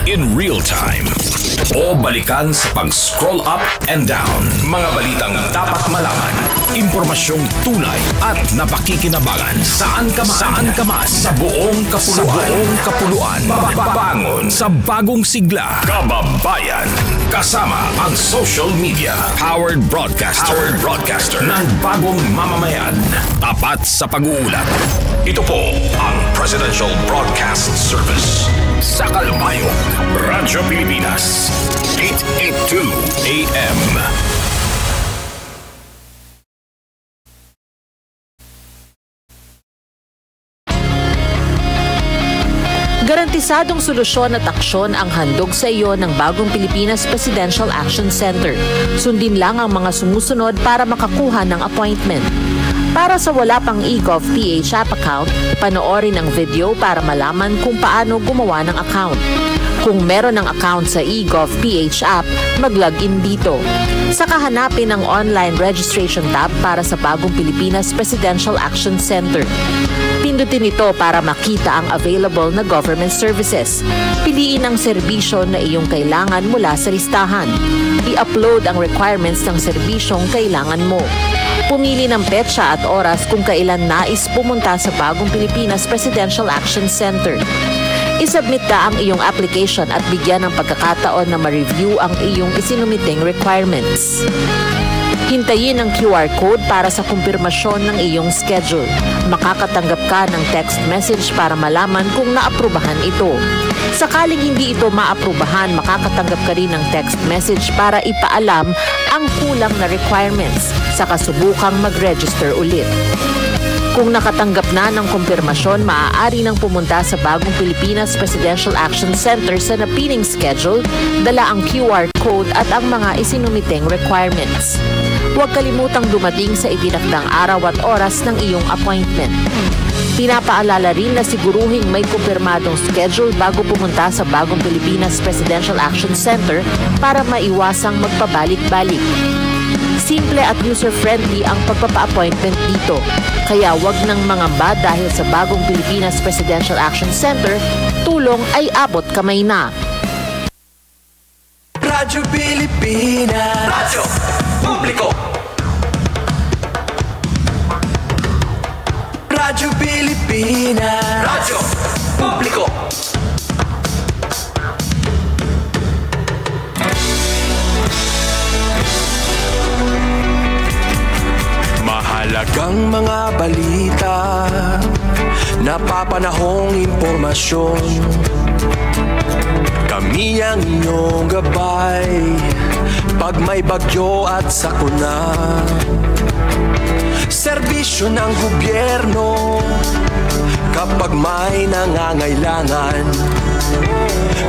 in real time. O balikan sa pag-scroll up and down. Mga balitang dapat malaman, impormasyong tunay at napakikinabangan. Saan ka man, sa buong kapuluan. Bangon sa bagong sigla. Kababayan. Kasama ang social media. Powered broadcaster ng bagong mamamayan. Tapat sa pag-uulat. Ito po ang Presidential Broadcast Service. Sa Kalbayog, Radyo Pilipinas, 882 AM. Garantisadong solusyon at aksyon ang handog sa iyo ng Bagong Pilipinas Presidential Action Center. Sundin lang ang mga sumusunod para makakuha ng appointment. Para sa wala pang eGov.ph app account, panoorin ang video para malaman kung paano gumawa ng account. Kung meron ng account sa eGov.ph app, mag-login dito. Saka hanapin ang online registration tab para sa Bagong Pilipinas Presidential Action Center. Pindutin ito para makita ang available na government services. Piliin ang serbisyo na iyong kailangan mula sa listahan. I-upload ang requirements ng serbisyong kailangan mo. Pumili ng petsa at oras kung kailan nais pumunta sa Bagong Pilipinas Presidential Action Center. I-submit na ang iyong application at bigyan ng pagkakataon na ma-review ang iyong isinumiting requirements. Hintayin ang QR code para sa kumpirmasyon ng iyong schedule. Makakatanggap ka ng text message para malaman kung naaprubahan ito. Sakaling hindi ito maaprubahan, makakatanggap ka rin ng text message para ipaalam ang kulang na requirements sa kasubukang mag-register ulit. Kung nakatanggap na ng kumpirmasyon, maaari nang pumunta sa Bagong Pilipinas Presidential Action Center sa napiling schedule, dala ang QR code at ang mga isinumiting requirements. Huwag kalimutang dumating sa itinakdang araw at oras ng iyong appointment. Pinapaalala rin na siguruhing may kumpirmadong schedule bago pumunta sa Bagong Pilipinas Presidential Action Center para maiwasang magpabalik-balik. Simple at user-friendly ang pagpapa-appointment dito. Kaya wag nang mangamba dahil sa Bagong Pilipinas Presidential Action Center, tulong ay abot kamay na. Radyo Pilipinas. Radyo Publiko. Radyo Pilipinas. Radyo Publiko. Mahalagang mga balita, napapanahong impormasyon. Kami ang inyong gabay pag may bagyo at sakuna. Serbisyo ng gobyerno kapag may nangangailangan.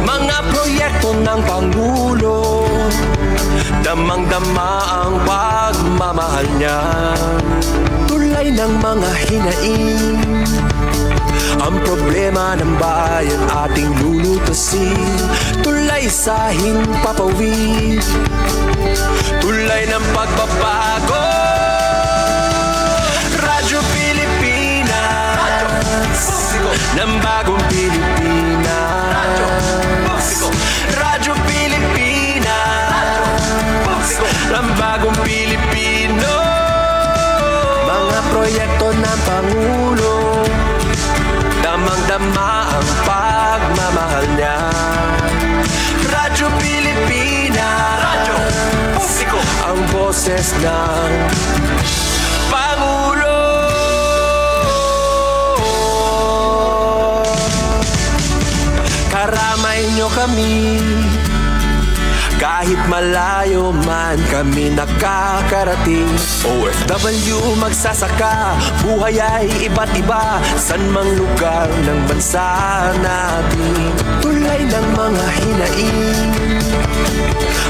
Mga proyekto ng Pangulo, damang-dama ang pagmamahal niya. Tulay ng mga hinaing, ang problema ng bayan ating lulutasin. Tulay sa himpapawid, tulay ng pagbabago. Radyo Pilipinas, ng Bagong Pilipinas. Radyo Pilipinas, ng Bagong Pilipino. Mga proyekto ng Pangulo, damang-dama ang pagmamahal niya. Radyo Pilipinas, Radyo Publiko, ang boses ng Pangulo. Karamay nyo kami, kahit malayo man kami nakakarating. OFW magsasaka, buhay ay iba't iba, san mang lugar ng bansa natin. Tulay ng mga hinaing,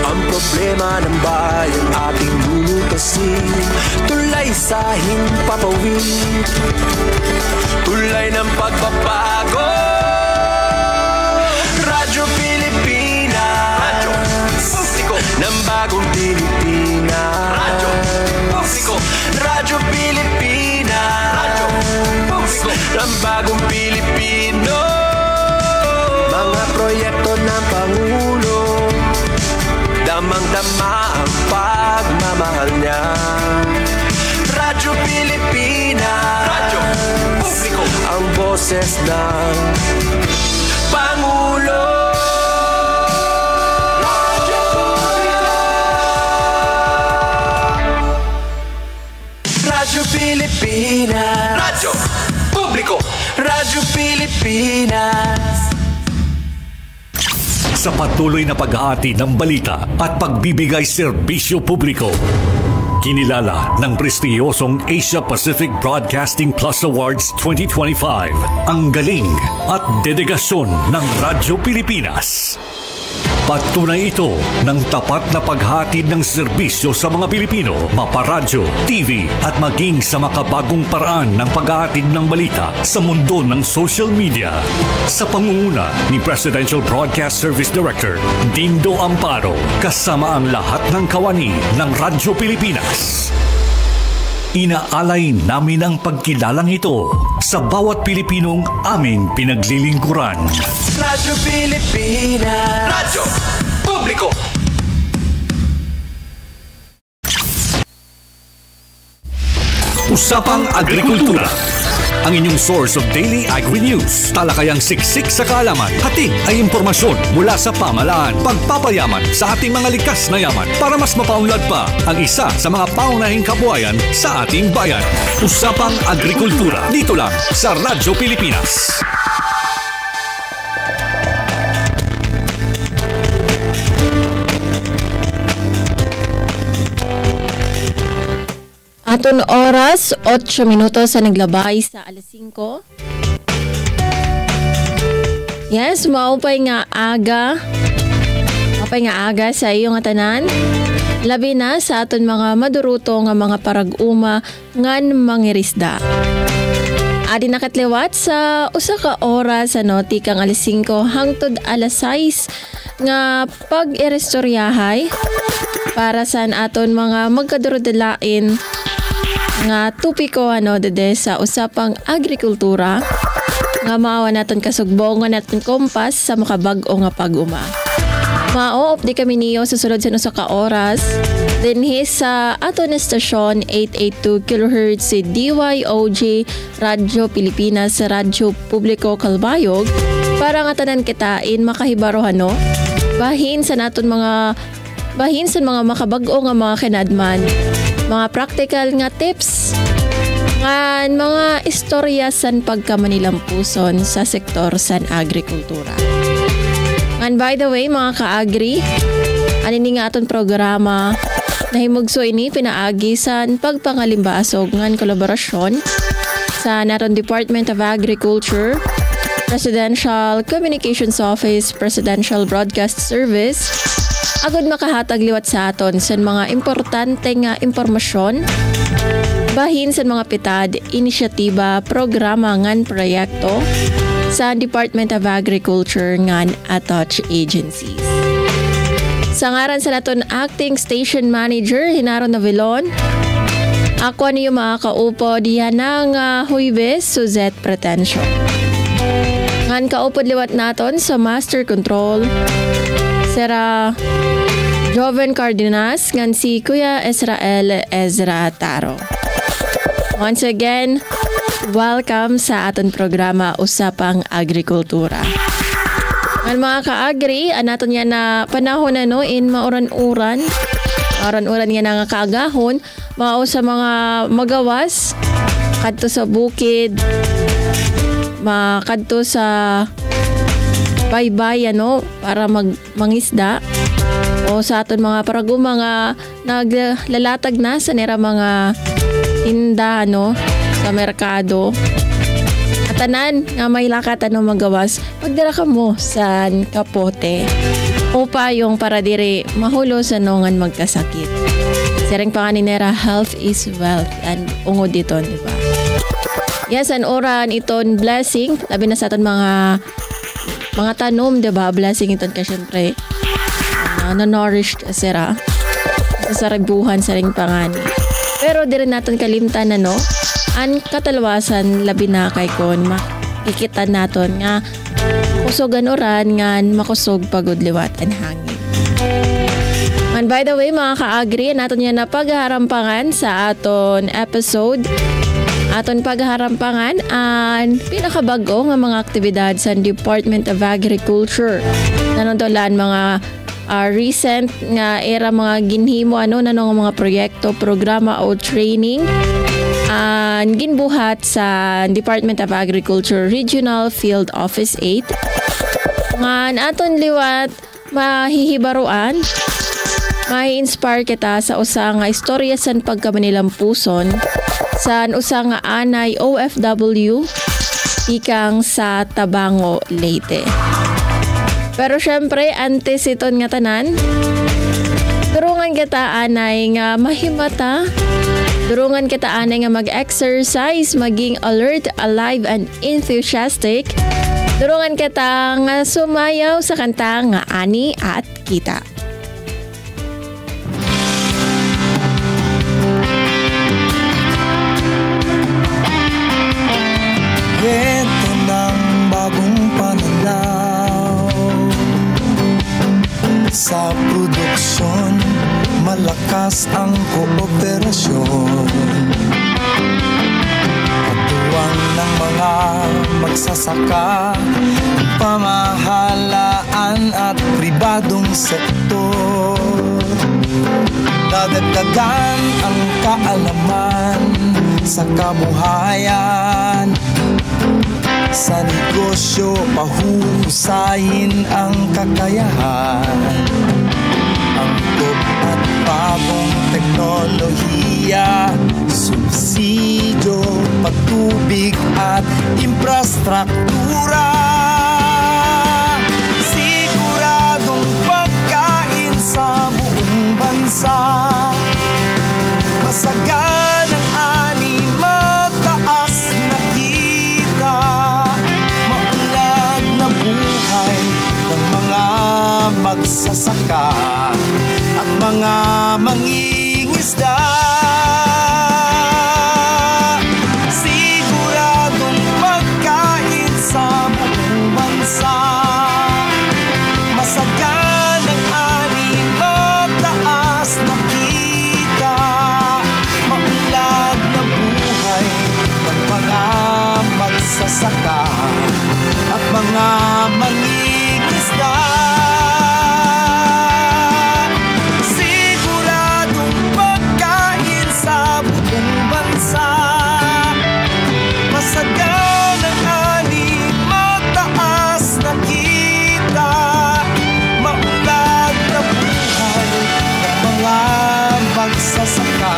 ang problema ng bayan ating lulutasin. Tulay sa himpapawid, tulay ng pagbabago. Radyo Pilipinas, Radyo Publiko, ng Bagong Pilipinas. Radyo Publiko, Radyo Pilipinas. Radyo Publiko, ng Bagong Pilipino. Mga proyekto ng madama ang pagmamahal niya. Radyo Pilipinas, radyo publiko, ang boses ng Pangulo. Radyo Pilipinas, radyo publiko, Radyo Pilipinas. Sa patuloy na pag-aati ng balita at pagbibigay serbisyo publiko, kinilala ng prestiyosong Asia Pacific Broadcasting Plus Awards 2025 ang galing at dedigasyon ng Radyo Pilipinas. Patunay ito ng tapat na paghatid ng serbisyo sa mga Pilipino, maparadyo, TV at maging sa makabagong paraan ng paghahatid ng balita sa mundo ng social media. Sa pangunguna ni Presidential Broadcast Service Director Dindo Amparo, kasama ang lahat ng kawani ng Radyo Pilipinas. Inaalay namin ang pagkilalang ito sa bawat Pilipinong aming pinaglilingkuran. Radyo Pilipinas, radyo publiko. Usapang Agrikultura, ang inyong source of daily agri-news. Talakayang siksik sa kaalaman, hatid ay impormasyon mula sa pamahalaan, pagpapayaman sa ating mga likas na yaman para mas mapaunlad pa ang isa sa mga paunahing kabuhayan sa ating bayan. Usapang Agrikultura, dito lang sa Radyo Pilipinas. Aton oras, 8 minutos sa naglabay sa alas 5. Yes, maupay nga aga. Maupay nga aga sa iyong atanan. Labi na sa aton mga maduruto nga mga parag-uma ngan mangirisda. Adi nakatliwat sa usa ka oras sa noti kang alas 5 hangtod alas 6 nga pag-irestoryahay para sa aton mga magkadurudalain nga tupiko dede sa usapang agrikultura nga maawa naton kasugbo nga naton kompas sa makabag-o nga pag-uma. Mao di kami niyo susulod sa usa ka oras dinhi sa aton estasyon 882 kHz si DYOJ Radyo Pilipinas sa Radyo Publiko Calbayog para nga tanan kitain makahibarohan bahin sa naton mga makabag-o nga mga kinadman, mga practical nga tips, nga mga istorya san pagkamanilampuson sa sektor san agrikultura. And by the way, mga ka-agri, anini nga aton programa nahimugso ini pinaagi san pagpangalimbasog ngan kolaborasyon sa naton Department of Agriculture, Presidential Communications Office, Presidential Broadcast Service, agad makahatag liwat sa aton sa mga importante nga impormasyon bahin sa mga pitad, inisyatiba, programa ngan proyekto sa Department of Agriculture ngan attached agencies. Sa ngaran sa naton Acting Station Manager Hinaro Navilon, ako niyo makakaupo diyan ng Huibes Suzette Pretencio. Ngan kaupod liwat naton sa Master Control Sera Joven Cardenas ngan si Kuya Israel Ezra Taro. Once again, welcome sa aton programa Usapang Agrikultura. Ang mga ka-agri, anaton yan na panahon in mauran-uran. Mauran-uran yan nga kaagahon. Mao sa mga magawas, kadto sa bukid, makadto sa baybay para mangisda. O sa aton mga paraguma nga naglalatag na sa nera mga tinda sa merkado. At tanan nga may lakat magawas, pagdira ka mo sa kapote o payong para dire mahulo sa nongan magkasakit. Sering pa ni nera, health is wealth, and ungod dito, di ba? Yes, an oran iton blessing, labi na sa aton mga tanom, di ba? Blessing iton ka syempre na-nourished sira sa saribuhan sa ring pangani. Pero di rin natin kalimtan ang katalwasan labi na kay kon makikita natin nga kusog oran nga makusog pagod liwat ang hangin. And And by the way, mga ka-agri, naton yan na pagharampangan sa aton episode. Aton pagharampangan ang pinakabago nga mga aktibidad sa Department of Agriculture. Nanondolan mga recent nga era mga ginhimo nanong mga proyekto, programa o training ginbuhat sa Department of Agriculture Regional Field Office 8. Nga aton liwat mahihibaruan, mai-inspire kita sa usa nga istorya san pagkamanilampuson sa usa nga anay OFW ikang sa Tabango, Leyte. Pero syempre, antes iton nga tanan, durungan kita anay nga mahimata, durungan kita anay nga mag-exercise, maging alert, alive, and enthusiastic. Durungan kita nga sumayaw sa kanta nga Ani at Kita. Ito ng bagong pananaw sa produksyon, malakas ang kooperasyon. Katuwang ng mga magsasaka, pamahalaan at pribadong sektor. Dadagdagan ang kaalaman sa kabuhayan. Sa negosyo, pahuhusayin ang kakayahan. Angkop at bagong teknolohiya, subsidyo, patubig at infrastruktura. Siguradong pagkain sa buong bansa. Masaganang ani, mataas na kita, maunlad na buhay ng mga magsasaka at mga mangingisda. Siguradong pagkain sa buong bansa. Masaganang ani, mataas na kita, maunlad na buhay ng mga magsasaka at mga mangingisda. Siguradong pagkain sa buong bansa. Masaganang ani, mataas na kita, maunlad na buhay ng mga magsasaka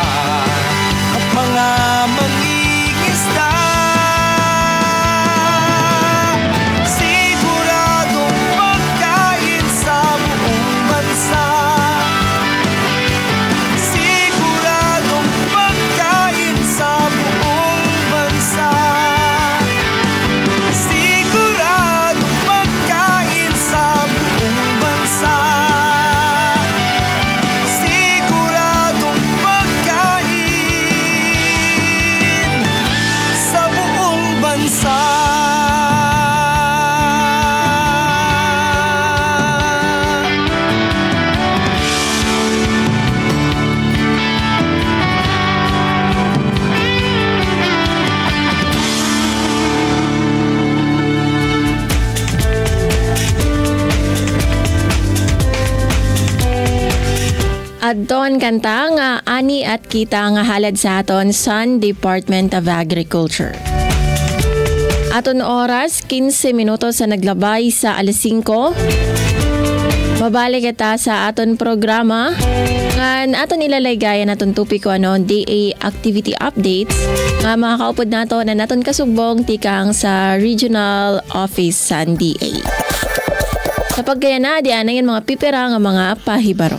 at mga mangingisda. Siguradong pagkain sa buong bansa. Siguradong pagkain sa buong bansa. Siguradong pagkain sa buong bansa. Siguradong pagkain sa buong bansa. Adton kanta nga Ani at Kita nga halad sa aton sa Department of Agriculture. Aton oras 15 minutos sa naglabay sa 5:00. Mabalik kita sa aton programa ngan aton ilalagayan aton topiko DA activity updates nga makakaupod nato na naton kasugbong tikang sa regional office sa DA. Sa pagkaya na diyan yung mga pipira nga mga pahibaro.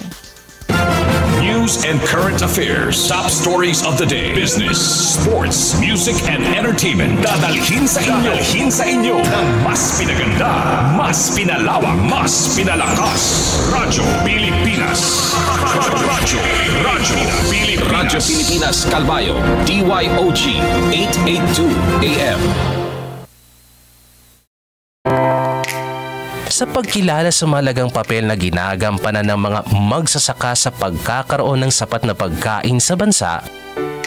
News and current affairs, top stories of the day, business, sports, music, and entertainment. Dadalhin sa inyo ng mas pinaganda, mas pinalawak, mas pinalakas. Radyo Pilipinas. Radyo Pilipinas Calbayo, DYOG 882 AM. sa pagkilala sa mahalagang papel na ginagampanan ng mga magsasaka sa pagkakaroon ng sapat na pagkain sa bansa,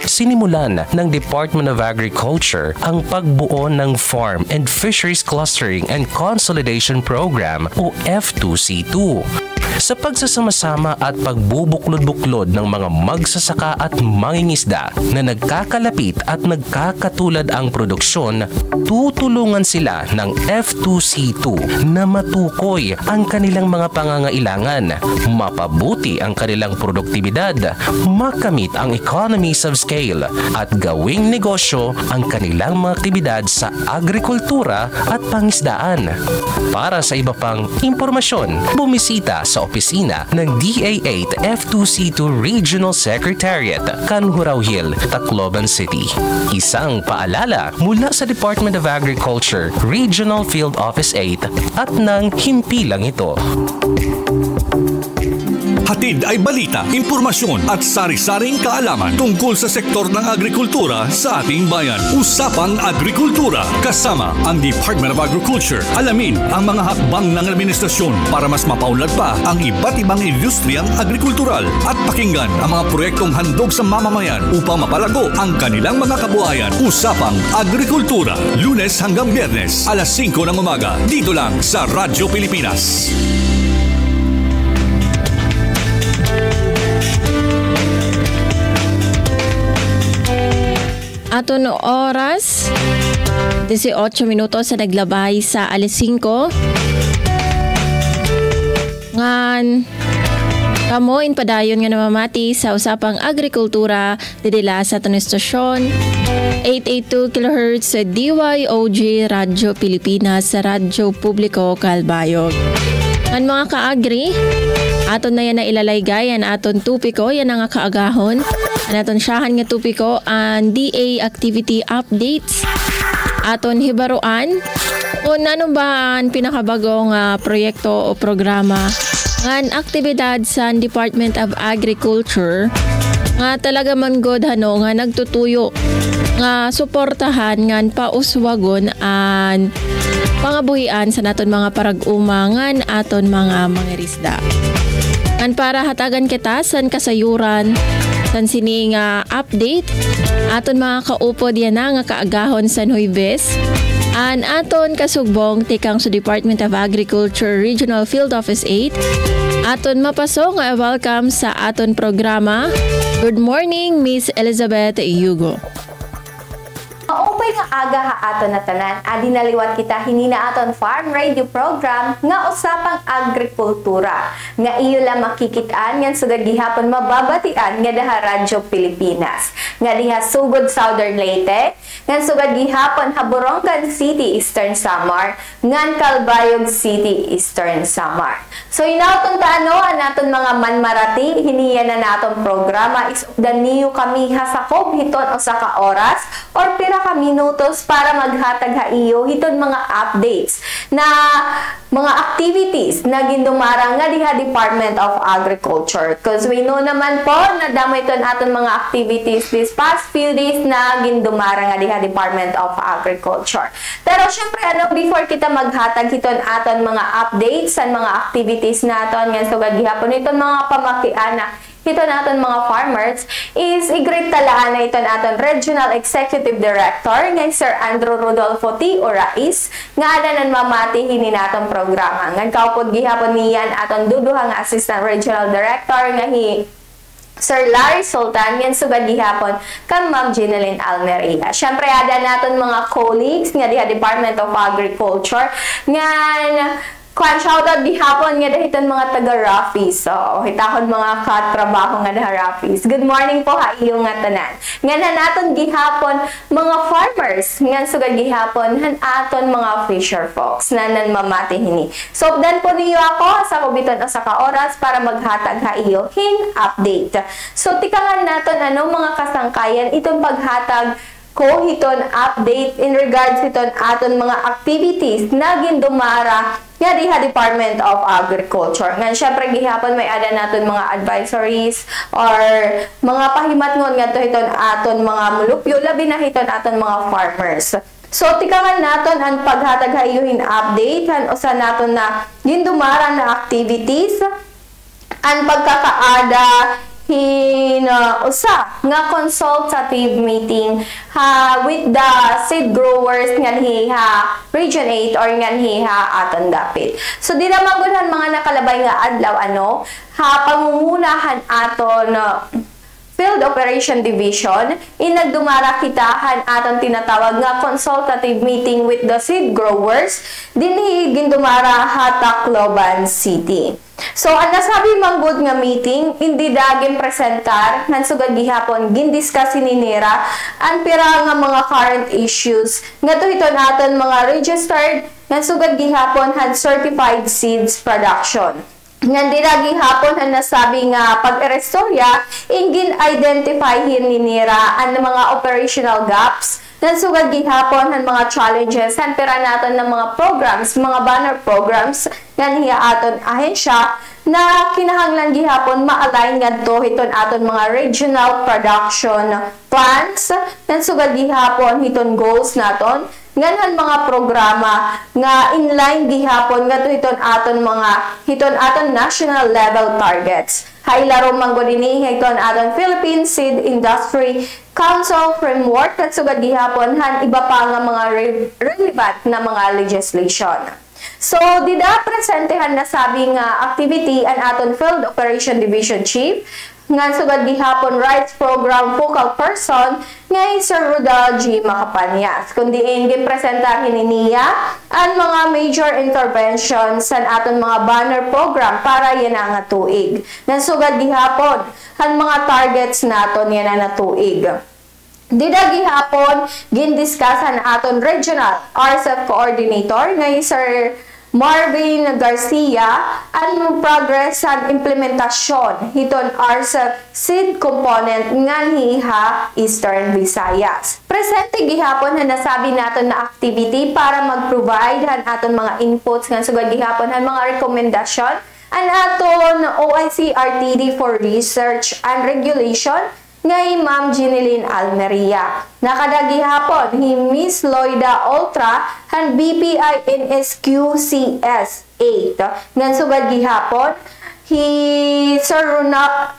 sinimulan ng Department of Agriculture ang pagbuo ng Farm and Fisheries Clustering and Consolidation Program o F2C2 sa pagsasama-sama at pagbubuklod-buklod ng mga magsasaka at mangingisda na nagkakalapit at nagkakatulad ang produksyon. Tutulungan sila ng F2C2 na matukoy ang kanilang mga pangangailangan, mapabuti ang kanilang produktibidad, makamit ang economies of scale at gawing negosyo ang kanilang mga aktibidad sa agrikultura at pangisdaan. Para sa iba pang impormasyon, bumisita sa opisina ng DA8 F2C2 Regional Secretariat, Canhurao Hill, Tacloban City. Isang paalala mula sa Department of Agriculture, Regional Field Office 8 at ng himpilang ito. Hatid ay balita, impormasyon at sari-saring kaalaman tungkol sa sektor ng agrikultura sa ating bayan. Usapang Agrikultura kasama ang Department of Agriculture. Alamin ang mga hakbang ng administrasyon para mas mapaunlad pa ang iba't ibang industriyang agrikultural at pakinggan ang mga proyektong handog sa mamamayan upang mapalago ang kanilang mga kabuhayan. Usapang Agrikultura, Lunes hanggang Biyernes, alas 5 ng umaga, dito lang sa Radyo Pilipinas. Ato no oras, 18 minutos sa naglabay sa alas 5. Ngan, kamoin padayon nga namamati sa usapang agrikultura didila sa tanong estasyon 882 kHz sa DYOG Radyo Pilipinas sa Radyo Publiko Calbayog. Ngan mga kaagri, aton na yan na ilalagay aton tupiko, yan ang kaagahon. Aton siyahan nga tupiko ang DA activity updates. Aton hibaruan kung ano ba ang pinakabagong proyekto o programa ngan aktibidad sa Department of Agriculture nga talaga man god nga nagtutuyo nga suportahan ngan pauswagon an pangabuhian sa naton mga parag-umangan aton mga mangirisda. Ngan para hatagan kita san kasayuran san sining update aton mga kaupod yan nga kaagahon sa Huwebes an aton kasugbong tikang sa Department of Agriculture Regional Field Office 8 aton mapaso nga welcome sa aton programa. Good morning, Miss Elizabeth Yugo. Maupay nga aga ha aton na tanan, adi naliwat kita hinina aton farm radio program nga usapang agrikultura. Nga iyo lang makikitaan ngan sugad gihapon mababatian nga daha Radyo Pilipinas. Nga diha sugod Southern Leyte, ngan sugad gihapon Haborongan City, Eastern Samar, ngan Calbayog City, Eastern Samar. So inaton taano anaton mga manmarati hiniya na naton programa is daniyo kami hasakop hiton o sa ka oras or pira ka minutos para maghatag ha iyo hiton mga updates na mga activities na gindumarang nga diha Department of Agriculture. Because we know naman po na damo iton aton mga activities this past few days na gindumarang nga diha Department of Agriculture. Pero syempre before kita maghatag hiton aton mga updates sa mga activities naton nga sugad gihapon iton mga pamakiana ito naton mga farmers is i-greet talaan na ito naton Regional Executive Director nga Sir Andrew Rodolfo T. Orais nga adanan mamati hini naton programa. Nga kaupod gihapon niyan aton duduha nga Assistant Regional Director nga Sir Larry Sultan, yan sugad gihapon kang Ma'am Jeneline Almeria. Syempre ada naton mga colleagues nga diha Department of Agriculture nga shoutout gihapon nga dahiton mga taga Rafis. So, hitahon mga katrabaho nga daha Rafis. Good morning po ha iyo nga tanan. Nga na naton gihapon mga farmers, nga sugad gihapon han aton mga fisher folks na nan mamati hini. So, dan po niyo ako sa kubiton o sa ka oras para maghatag ha iyo hin update. So, tikangan naton mga kasangkayan itong paghatag ko hiton update in regards hiton aton mga activities na gindumara nga diha Department of Agriculture. Nga syempre gihapon may ada naton mga advisories or mga pahimatngon nga hiton aton mga mulupyo labi na hiton aton mga farmers. So tikangan naton ang paghatag hayuhin update han usa naton na gindumara na activities ang pagkakaada usa nga consultative meeting with the seed growers nganhiha Region 8 or nganhiha aton dapit. So di na magudhan mga nakalabay nga adlaw pangungunahan aton Field Operation Division, inagdumara kitahan aton tinatawag nga consultative meeting with the seed growers dinhi gindumara Tacloban City. So ang nasabi manggod nga meeting hindi daging presentar ngan sugad gihapon gindiscuss ni nira ang pira nga mga current issues ngadto hiton aton mga registered ngan sugad gihapon had certified seeds production. Nga diragi hapon ang nasabi nga pag-erestorya, ingin identify ni nira ang mga operational gaps, nansugad gihapon ang mga challenges, ang pera natin ng mga programs, mga banner programs, nga niya aton ahensya, na kinahanglan gihapon ma-align ngadto hiton aton mga regional production plans, nansugad gihapon hiton goals naton, nganhan mga programa nga inline gihapon ngadto hiton aton national level targets. Hailaro manggod ini hiton aton Philippine Seed Industry Council framework at sugad gihapon han iba pa nga mga relevant na mga legislation. So dida presentehan na sabi nga activity an aton Field Operation Division Chief nga sugad gihapon Rights Program Focal Person nga Sir Rodal G. Macapanyas. Kundi gipresentahin niya ang mga major interventions sa aton mga banner program para yan nga tuig. Nga sugad gihapon ang mga targets naton yan nga tuig. Dida gihapon gindiscuss aton regional RCEP coordinator nga Sir Marvin Garcia ang progress sa implementasyon hiton RCEP seed component nganhiha Eastern Visayas. Presente gihapon na nasabi naton na activity para mag-provide han aton mga inputs nga sugad gihapon han mga rekomendasyon an aton OIC RTD for Research and Regulation ngay Ma'am Ginilyn Almeria. Nakadagi hapon hi Miss Loida Ultra han BPI NSQCS 8. Ngan sugad gihapon hi Sir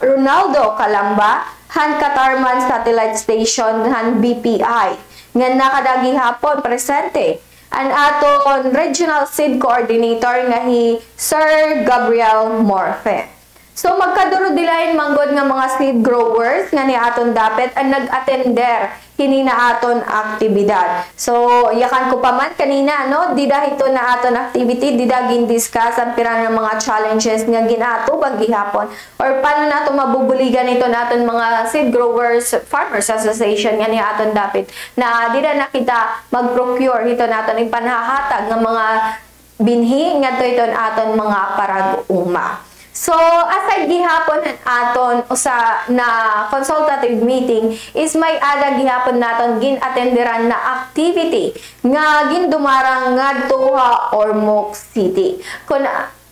Ronaldo Calamba han Katarman Satellite Station han BPI. Ngan nakadagi hapon presente an aton Regional Seed Coordinator nga hi Sir Gabriel Morfe. So magkaduro dilain manggod nga mga seed growers nga ni aton dapet ang nag-attender kini na aton aktibidad. So yakan ko pa man kanina dida ito na aton activity dida gin-discuss ang pira ng mga challenges nga ginato pag gihapon or paano nato mabubuligan ito naton mga seed growers farmers association nga ni aton dapit na dida na kita mag-procure ito naton ipanhahatag nga mga binhi nga ito aton mga parag-uma. So, aside gihapon aton usa na consultative meeting is may ada gihapon naton gin-attenderan na activity nga gindumarang ngadto Ormoc City.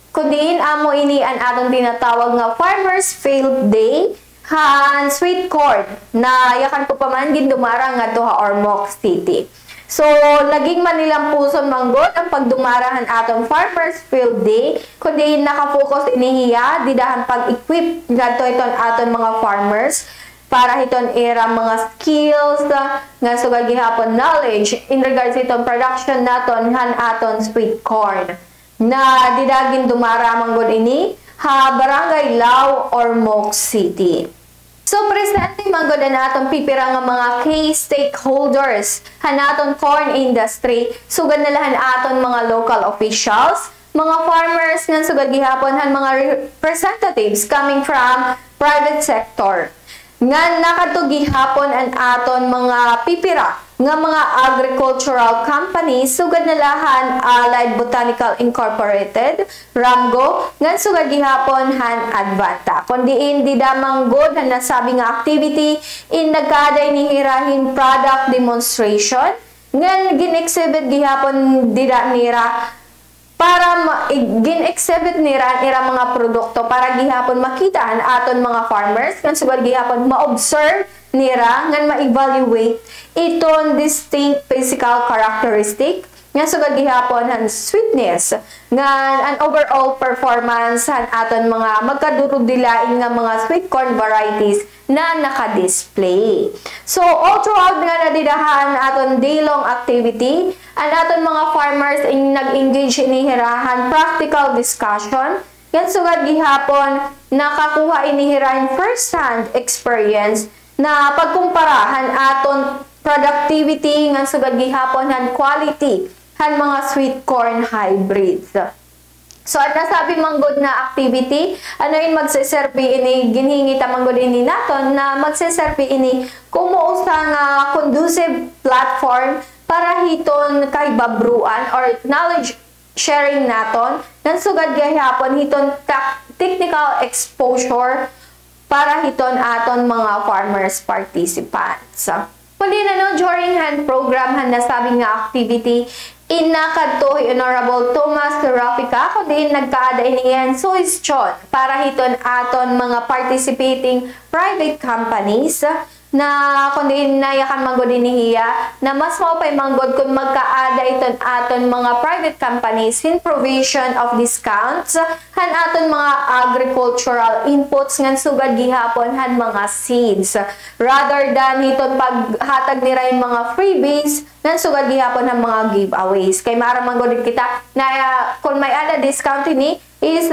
Kundiin amo ini an aton tinatawag nga Farmers Field Day han sweet corn na yakan ko pa man gindumarang ngadto Ormoc City. So, naging Manilang puson manggod ang pagdumarahan aton Farmers Field Day, kundi nakafocus inihiya, didahan pag-equip ngadto iton aton mga farmers para hiton era mga skills nga sugad gihapon knowledge in regards iton production naton han aton sweet corn. Na didagin dumara manggod ini Barangay Lao, Ormoc City. So, presente manggod na atong pipira nga mga key stakeholders hanaton corn industry, sugad na lahan aton mga local officials, mga farmers nga sugad gihapon han mga representatives coming from private sector. Nga nakatugi hapon ang aton mga pipira nga mga agricultural companies sugad na lahan Allied Botanical Incorporated, Ramgo, nga sugad gihapon han Advanta. Kundi di damang good na nasabi nga activity in nagkaday ni hirahin product demonstration nga gin-exhibit gihapon dida nira para gin-exhibit nila mga produkto para gihapon makitaan aton mga farmers kan sugad gihapon ma-observe nila ngan ma-evaluate iton distinct physical characteristic nga sugad gihapon han sweetness nga an overall performance han aton mga magkadurudilain nga mga sweet corn varieties na naka-display. So all throughout nga nadidahan aton day-long activity, an aton mga farmers nag-engage inihirahan practical discussion yan sugad gihapon nakakuha inihirahan first-hand experience na pagkumparahan aton productivity nga sugad gihapon han quality han mga sweet corn hybrids. So, at nasabi manggod na activity, ano yung magsiserve ini, ginhingita manggod ini naton na magsiserve ini kumuusa nga conducive platform para hiton kay babruan or knowledge sharing naton, nan sugad gihapon hiton technical exposure para hiton aton mga farmers participants. Kundi na no, during hand program han nasabi nga activity, inakadto Honorable Thomas Rafica kundi nagkaada iniyan suhestyon para hiton aton mga participating private companies na kundi nayakan manggod inihiya na mas maupay manggod kung magkaada iton aton mga private companies in provision of discounts han aton mga agricultural inputs ngan sugad gihapon han mga seeds rather than hiton paghatag nira yung mga freebies ngan sugad gihapon han mga giveaways kay mara manggod kita na kung may ada discount ini is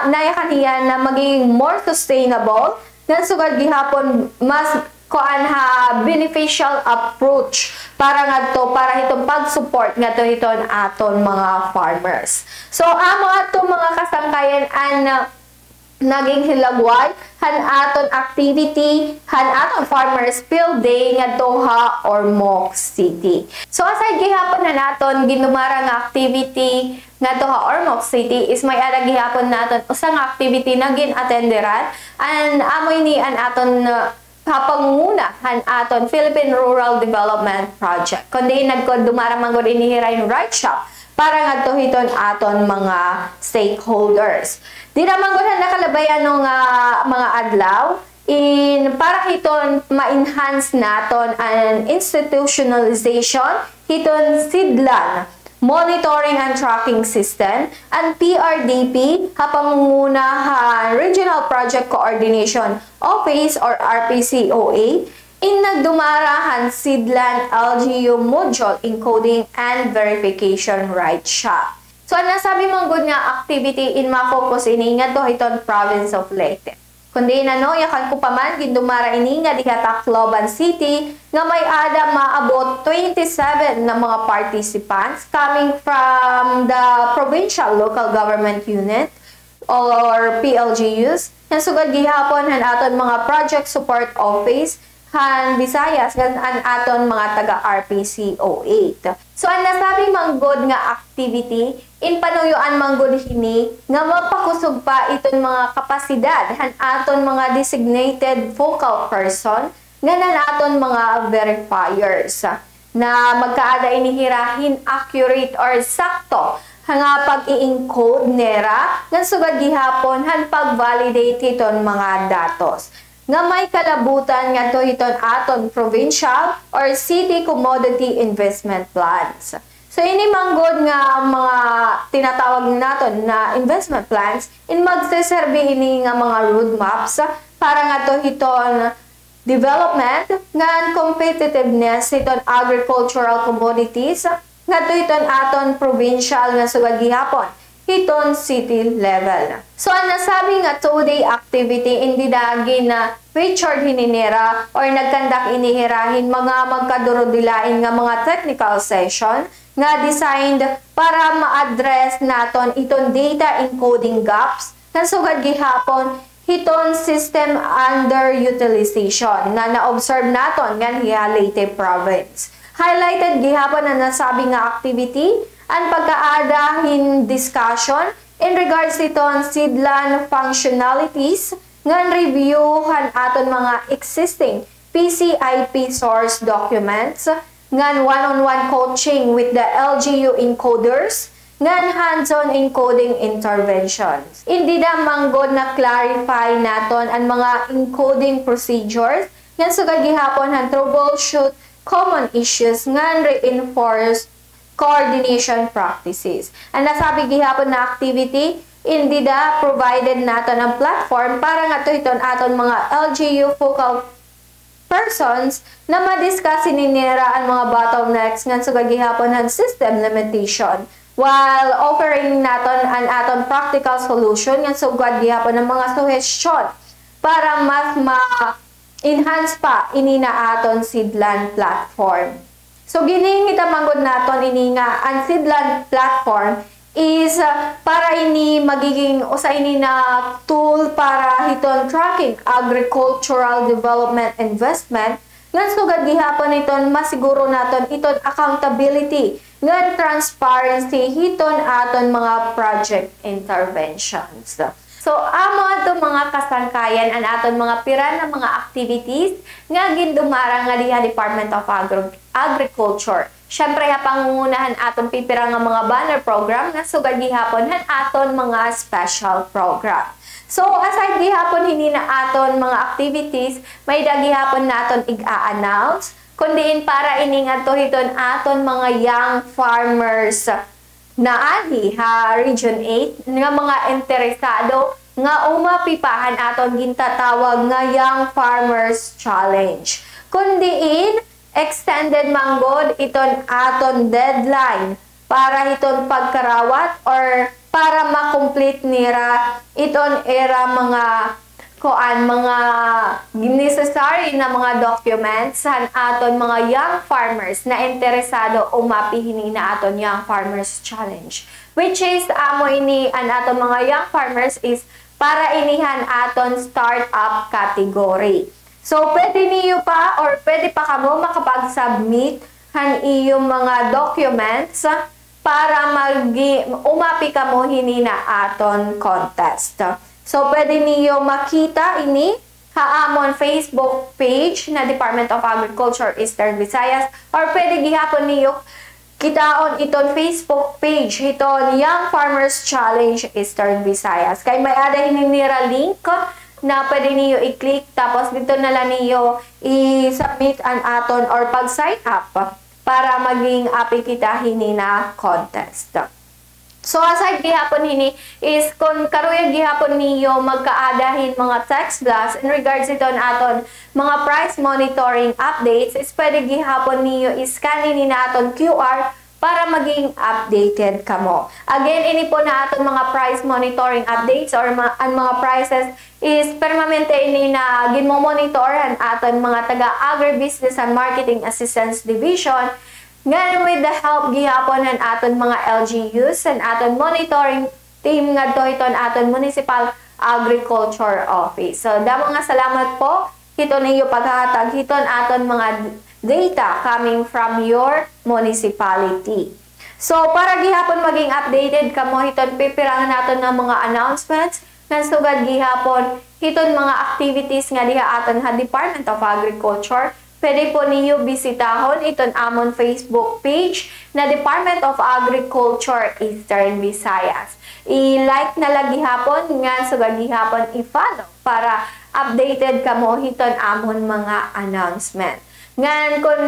nayakan hiya na maging more sustainable ngan sugad gihapon mas kuan ha beneficial approach para ngadto para hitong pag-support ngadto hiton aton mga farmers. So amo ato mga kasangkayan an naging hilagway han aton activity han aton farmers field day ngadto ha Ormoc City. So aside gihapon na naton ginumara nga activity ngadto ha Ormoc City is may ara gihapon naton usa nga activity na gin-attenderan an amoy ni an aton kapanguna han aton Philippine Rural Development Project. Kundi nagkodumara manggod inihira yung right shop para ngadto hiton aton mga stakeholders. Di na manggod han nakalabay ano nga mga adlaw in para hiton ma-enhance naton an institutionalization hiton sidlan monitoring and tracking system and PRDP hapangungunahan Regional Project Coordination Office or RPCOA in nagdumarahan sidlan LGU module encoding and verification right shop. So nasabi mong good nga activity in ma-focus ini nga to hiton province of Leyte. Kundi na no, yakan ko paman, gindumara ini nga diha Tacloban City, nga may ada maabot 27 na mga participants coming from the Provincial Local Government Unit or PLGUs. Nga sugad gihapon han aton mga Project Support Office, han Visayas, gan an aton mga taga RPCO8. So ang nasabi manggod nga activity, in panuyuan manggod hini nga mapakusog pa iton mga kapasidad han aton mga designated focal person nga nan aton mga verifiers na magkaada inihirahin accurate or sakto nga pag-i-encode nera nga sugad gihapon han pag-validate iton mga datos nga may kalabutan nga to hiton aton provincial or city commodity investment plans. So ini manggod nga mga tinatawag naton na investment plans in magseserbi ini nga mga roadmaps para nga to hiton development nga competitiveness hiton agricultural commodities nga to hiton aton provincial nga sugad gihapon hiton city level. So ang nasabi nga two-day activity hindi dagi na featured hininira or nagkandak inihirahin mga magkadurudilain nga mga technical session nga designed para ma-address naton iton data encoding gaps nga sugad gihapon hiton system underutilization na na-observe naton nga hiya Leyte province. Highlighted gihapon na nasabi nga activity ang pagkaada hin discussion in regards iton sidlan functionalities nga review han aton mga existing PCIP source documents ngan one-on-one coaching with the LGU encoders ngan hands-on encoding interventions. Hindi na manggod na clarify naton ang mga encoding procedures ngan sugad gihapon han troubleshoot common issues ngan reinforce coordination practices. Ang nasabi gihapon na activity, hindi da provided naton ang platform para nga tuhiton aton mga LGU focal persons na madiscuss ninira ang mga bottlenecks ngan sugad gihapon han system limitation, while offering naton an aton practical solution ngan sugad gihapon ang mga suggestion para mas ma-enhance pa ini na aton Sidlan platform. So giningita manggod naton ini nga ang Sidlan platform is para ini magiging usa ini na tool para hiton tracking agricultural development investment ngan sugad gihapon iton masiguro naton iton accountability ngan transparency hiton aton mga project interventions. So, amo ato mga kasangkayan an aton mga pira na mga activities nga gindumarang nga diha Department of Agriculture. Syempre ha pangungunahan aton pipira nga mga banner program nga sugad gihapon han aton mga special program. So, aside gihapon hindi na aton mga activities, may gihapon naton i-announce kundiin para ini nga hiton aton mga young farmers na ani ha Region 8 nga mga interesado nga umapipahan aton gintatawag nga Young Farmers Challenge. Kundiin extended manggod iton aton deadline para iton pagkarawat or para makomplete nira iton era mga mga necessary na mga documents sa aton mga young farmers na interesado umapihini na aton Young Farmers Challenge, which is amo ini an aton mga young farmers is para inihan aton startup category. So pwede niyo pa or pwede pa kamo makapag-submit han iyong mga documents para umapi kamo hini na aton contest. So, pwede niyo makita ini haamon Facebook page na Department of Agriculture Eastern Visayas or pwede gihapon niyo kitaon iton Facebook page iton Young Farmers Challenge Eastern Visayas. Kay may ada hininira link na pwede niyo i-click tapos dito na lang niyo i-submit an aton or pag-sign up para maging api kita hini na contest. So, aside gihapon hini is kung karuya gihapon niyo magkaadahin mga text blast in regards ito aton mga price monitoring updates, is pwede gihapon niyo iscan ini na aton QR para maging updated kamo. Again, ini po na aton mga price monitoring updates or ang mga prices is permanente ini na ginmo-monitor ang aton mga taga Agribusiness and Marketing Assistance Division. Ngayon with the help gihapon ng aton mga LGUs and aton monitoring team nga dohiton aton Municipal Agriculture Office. So, damo nga salamat po hito niyo paghatag hiton aton mga data coming from your municipality. So, para gihapon maging updated kamo hiton pipirangan naton ng mga announcements nga sugad gihapon hiton mga activities nga diha aton ha Department of Agriculture. Pwede po niyo bisitahon iton amon Facebook page na Department of Agriculture Eastern Visayas. I-like na lagi hapon nga sugad gihapon i-follow para updated kamo hiton amon mga announcement. Ngan kung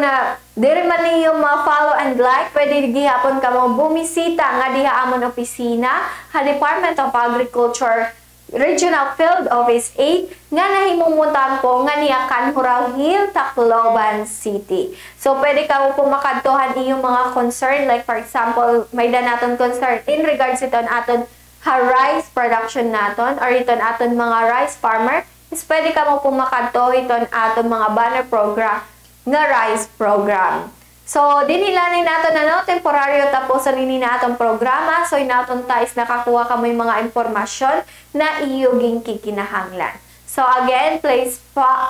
diri man niyo ma-follow and like, pwede gihapon kamo bumisita nga diha amon opisina ha Department of Agriculture Regional Field Office 8 nga nahimumutan po nga niya Kanhurao Hill, Tacloban City. So, pwede ka po makadtohan iyong mga concern. Like, for example, may naton concern in regards ito aton rice production naton or ito aton mga rice farmer. Is pwede ka mo po makadto ito aton mga banner program nga rice program. So, dinilanin nato na temporaryo tapusan ini na atong programa. So, inaton tais nakakuha ka may mga impormasyon na iyoging kikinahanglan. So, again, please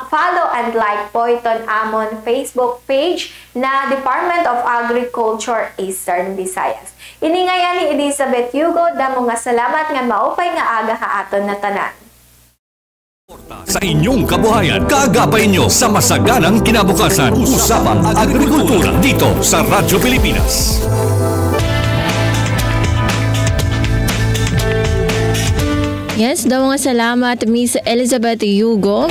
follow and like po iton amon Facebook page na Department of Agriculture Eastern Visayas. Ini nga yan ni Elizabeth Hugo, damo nga salamat nga maupay nga aga ha aton na tanan. Sa inyong kabuhayan, kaagapay nyo sa masaganang kinabukasan. Usapang Agrikultura dito sa Radyo Pilipinas. Yes, daw mga salamat Miss Elizabeth Yugo.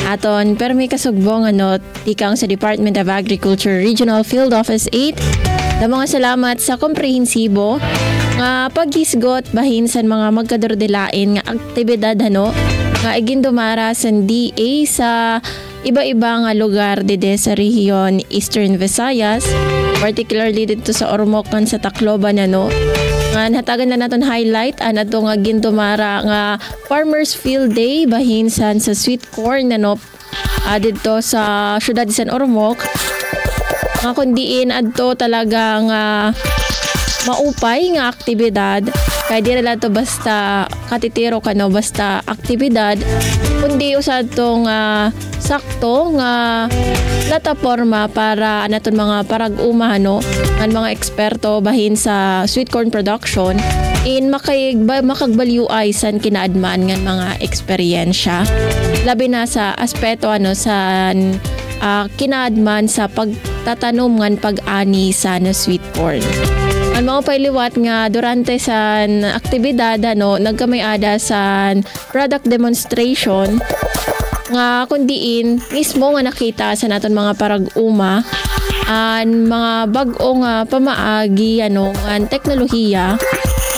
Aton permi kasugbong tikang sa Department of Agriculture Regional Field Office 8. Daw mga salamat sa komprehensibo nga paghisgot bahin sa mga magkadordelain nga aktibidad nga igindumara sa DA sa iba-iba nga lugar dito sa rehiyon Eastern Visayas, particularly dito sa Ormoc sa Tacloban nga nahatagan na naton highlight ato nga gindumara nga Farmers Field Day bahin sa sweet corn dito sa syudad San Ormoc nga kundiin adto talaga nga maupay nga aktibidad kay di lang to basta katitiro basta aktibidad kundi usad to nga sakto nga plataporma para naton mga parag-uma ng mga eksperto bahin sa sweet corn production in makagbalyuay san kinaadman nga mga eksperyensya labi na sa aspeto sa kinaadman sa pagtatanom ngan pag-ani sa sweet corn. Ang mga pailiwat nga durante sa aktibidad nagkamayada sa product demonstration nga kundiin mismo nga nakita sa naton mga parag-uma ang mga bag-o nga pamaagi ang teknolohiya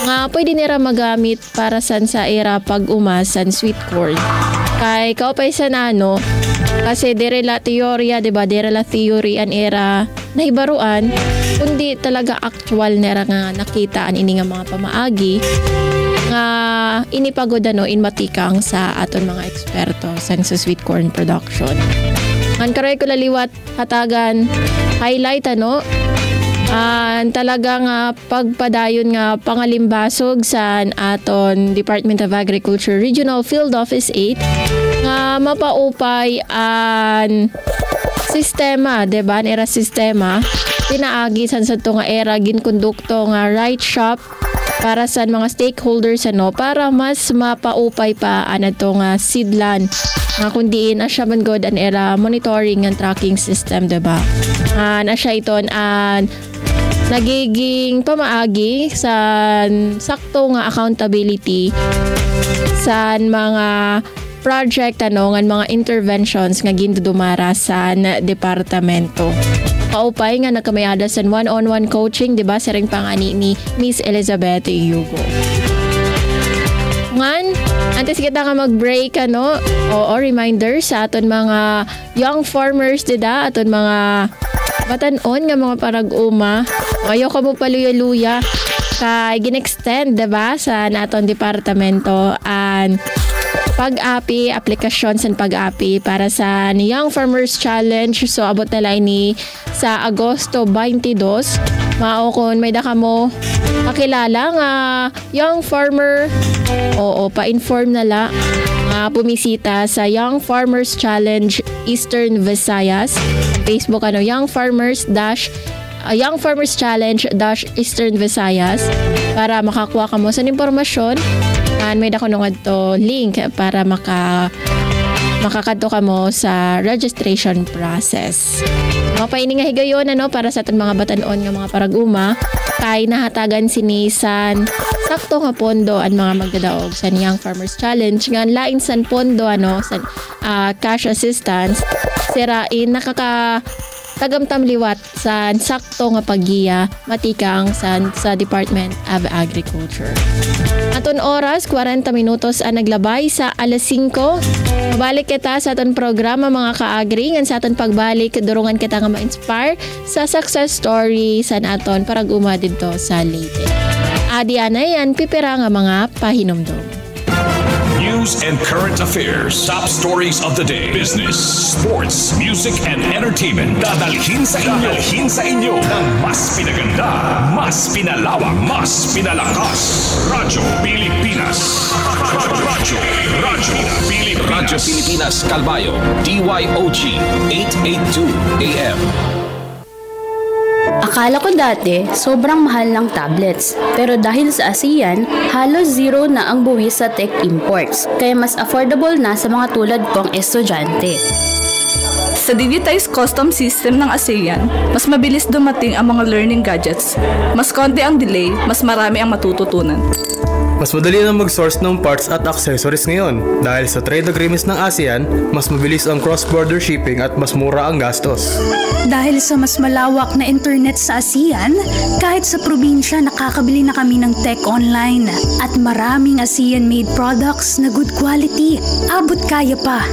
nga pwede nila magamit para sa era pag-uma sa sweet corn. Kay kaupay sa kasi dire la teorya, diba? Dire la theory an era nahibaruan, kundi talaga actual nera nga nakita an ini nga mga pamaagi nga inipagod in matikang sa aton mga eksperto sa sweet corn production. Ang karoy ko laliwat hatagan highlight talaga nga pagpadayon nga pangalimbasog sa aton Department of Agriculture Regional Field Office 8 nga mapaupay an sistema, diba? Era sistema pinaagi sa nga era ginkondukto nga right shop para sa mga stakeholders para mas mapaupay pa nga sidlan nga kundiin siya man god an era monitoring and tracking system, diba? Na siya iton nagiging pamaagi sa sakto nga accountability sa mga project ngan mga interventions nga gindudumara sa departamento. Kaupay nga nagkamayada sa one-on-one coaching, diba? Siring pangani ni Miss Elizabeth Yugo. Ngan, antes kita nga mag-break o reminder sa aton mga young farmers aton mga batanon nga mga parag-uma. Ayaw ka mo paluya-luya kay ginextend, diba? Sa naton departamento and pag-api, aplikasyon sa pag-api para sa Young Farmers Challenge. So, abot na lang ni sa Agosto 22. Mao kung may daka mo makilala nga young farmer, pa-inform na la nga pumisita sa Young Farmers Challenge Eastern Visayas. Facebook Young Farmers Challenge Eastern Visayas para makakuha ka mo sa impormasyon. May dako nung link para makakadto ka mo sa registration process. Mapaini nga higayon para sa atong mga batanon nga mga parag-uma kay nahatagan sinisan sakto nga pondo ang mga magdadaog sa Young Farmers Challenge nga lain san pondo sa cash assistance sirain tagamtam liwat sa sakto nga paggiya matikang sa Department of Agriculture. Aton oras 40 minutos ang naglabay sa alas 5. Mabalik kita sa aton programa mga kaagri ngan sa aton pagbalik durungan kita nga ma-inspire sa success story sa aton parag-uma dito sa Leyte. Adi anay yan pipira nga mga pahinomdom. News and current affairs, top stories of the day, business, sports, music, and entertainment. Dadalhin sa inyo ng mas pinaganda, mas pinalawak, mas pinalakas. Radyo Pilipinas. Radyo Pilipinas Calbayo, DYOG 882 AM. Akala ko dati, sobrang mahal ng tablets. Pero dahil sa ASEAN, halos zero na ang buwis sa tech imports. Kaya mas affordable na sa mga tulad kong estudyante. Sa digitized custom system ng ASEAN, mas mabilis dumating ang mga learning gadgets. Mas konti ang delay, mas marami ang matututunan. Mas madali na mag-source ng parts at accessories ngayon. Dahil sa trade agreements ng ASEAN, mas mabilis ang cross-border shipping at mas mura ang gastos. Dahil sa mas malawak na internet sa ASEAN, kahit sa probinsya nakakabili na kami ng tech online. At maraming ASEAN-made products na good quality. Abot kaya pa.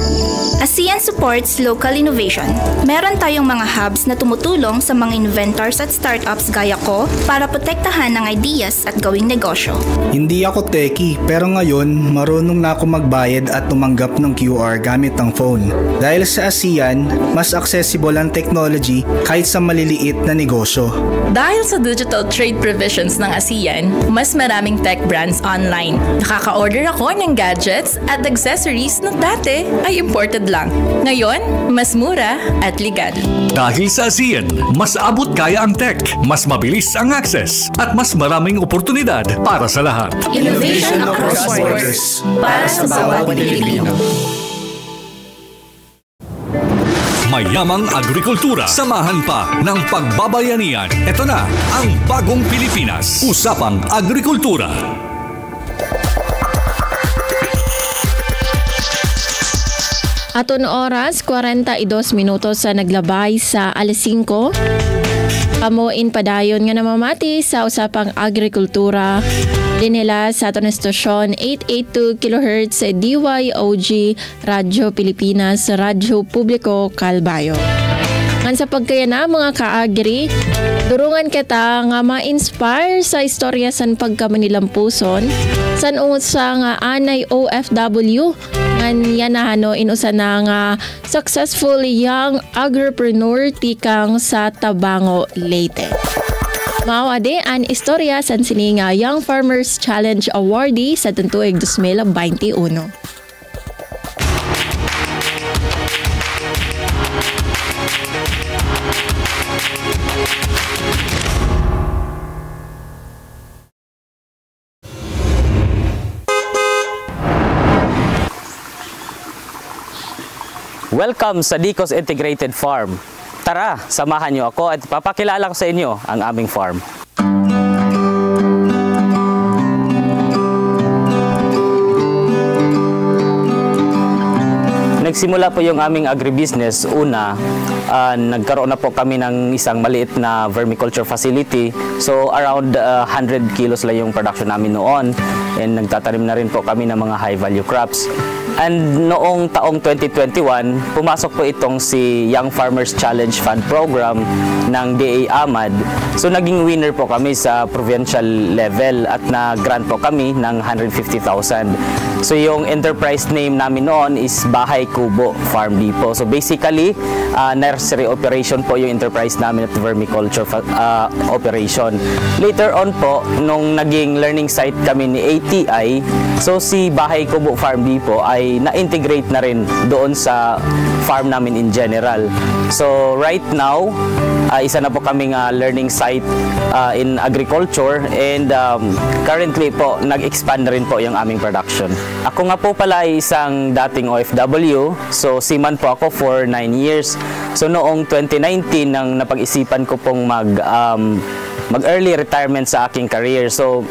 ASEAN supports local innovation. Meron tayong mga hubs na tumutulong sa mga inventors at startups gaya ko para protektahan ng ideas at gawing negosyo. Hindi ako techie, pero ngayon marunong na ako magbayad at tumanggap ng QR gamit ang phone. Dahil sa ASEAN, mas accessible ang technology kahit sa maliliit na negosyo. Dahil sa digital trade provisions ng ASEAN, mas maraming tech brands online. Nakaka-order ako ng gadgets at accessories na dati ay imported lang. Ngayon, mas mura at legal. Dahil sa ASEAN, mas abot kaya ang tech, mas mabilis ang access, at mas maraming oportunidad para sa lahat. Innovation across borders para sa bawat Pilipino. Mayamang agrikultura, samahan pa ng pagbabayanihan. Ito na ang Bagong Pilipinas. Usapang Agrikultura. Aton oras, 42 minutos sa naglabay sa alas 5. Kamuin padayon nga namamati sa Usapang Agrikultura. Dinila sa aton estasyon 882 kHz DYOG Radyo Pilipinas, Radyo Publiko Calbayo. Ngan sa pagkayana mga kaagri, durungan kita nga ma-inspire sa istorya san pagkamanilampuson, san unsa nga anay OFW, ngan yanahano inusa na nga successful young agripreneur tikang sa Tabango, Leyte. Mao-ade an istorya san sini nga Young Farmers Challenge awardee sa tuig 2021. Welcome sa Dicos Integrated Farm. Tara, samahan niyo ako at papakilala ko sa inyo ang aming farm. Nagsimula po yung aming agribusiness. Una, nagkaroon na po kami ng isang maliit na vermiculture facility. So around 100 kilos lang yung production namin noon. And nagtatanim na rin po kami ng mga high value crops. And noong taong 2021, pumasok po itong si Young Farmers Challenge Fund Program ng DA Amad. So naging winner po kami sa provincial level at na-grant po kami ng 150,000. So yung enterprise name namin noon is Bahay Kubo Farm Depot. So basically, nursery operation po yung enterprise namin at vermiculture operation. Later on po, nung naging learning site kami ni ATI, so si Bahay Kubo Farm Depot ay na-integrate na rin doon sa farm namin in general. So right now, isa na po kaming learning site in agriculture and currently po nag-expand na rin po yung aming production. Ako nga po pala ay isang dating OFW, so seaman po ako for 9 years. So noong 2019 nang napag-isipan ko pong mag-early retirement sa aking career. So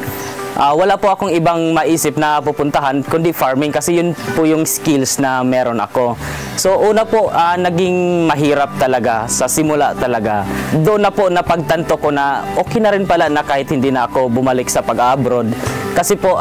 wala po akong ibang maisip na pupuntahan kundi farming kasi yun po yung skills na meron ako. So una po, naging mahirap talaga sa simula talaga. Doon na po napagtanto ko na okay na rin pala na kahit hindi na ako bumalik sa pag-abroad. Kasi po